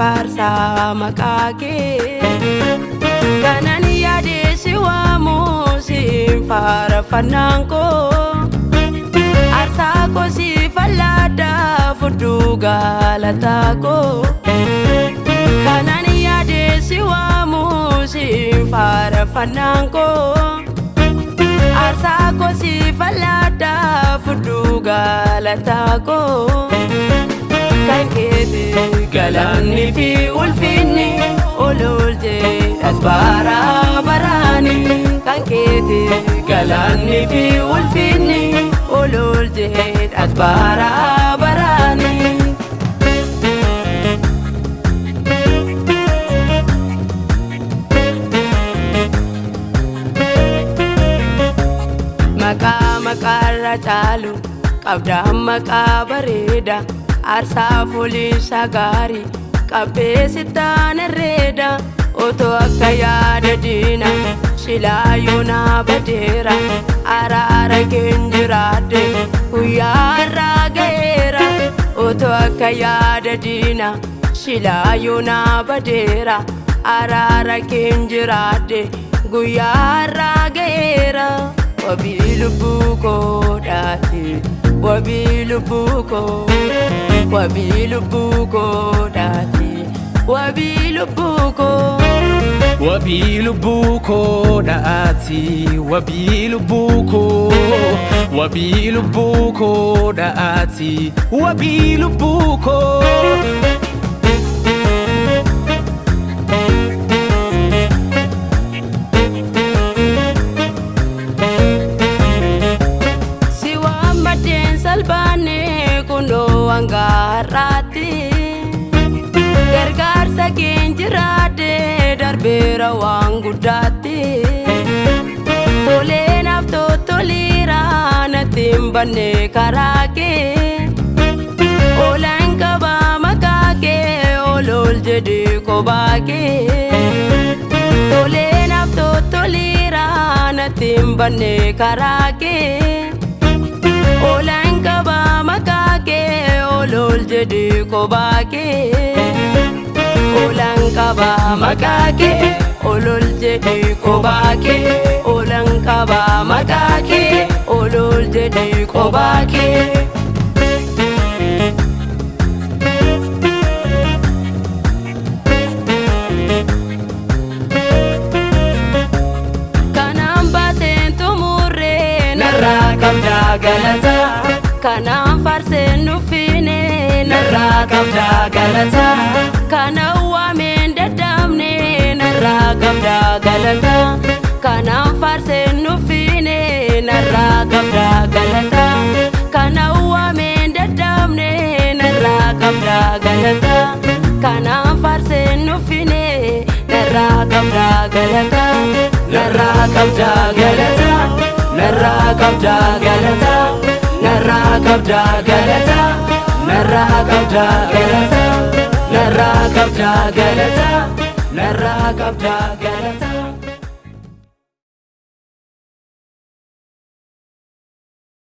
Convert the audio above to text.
faarsa maqaake kanan yaade si waamu sin faarfannaan koo arsaa koo si fallaadha fudhu galataa koo kanan yaade si waamu sin faarfannaan koo arsaa koo si fallaadha fudhu galataa koo kan keeti galanni fi ulfinni ololte asbara barani kan keeti galanni fi ulfinni ololte asbara barani maka racalu qabda maka bareda arsa fulisa gari qabbe sitan reda oto akka yaada diina shilayuna badera arara kenjirade uyara gaera oto akka yaada diina shilayuna badera arara kenjirade guyara gaera wabilubuko dati wabilubuko dati wabilubuko dati wabilubuko dati wabilubuko salbane kuno angarati gargarsa kenjirade darbera wangudati tole nafto tolira natimbane karake olanka ba makake olol jedi kobake tole nafto tolira natimbane karake olanka ba makake olol jedi kobake olanka ba makake olol jedi kobake olanka ba makake olol jedi kobake kanamba sentu murre narra kabda galata kanam farsen nufine narra kabda galata kana wamen dadamne narra kabda galata kanam farsen nufine narra kabda galata kana wamen dadamne narra kabda galata kanam farsen nufine narra kabda galata narra kabda galata narra kabda galata narra kabda galata narra kabda galata narra kabda galata narra kabda galata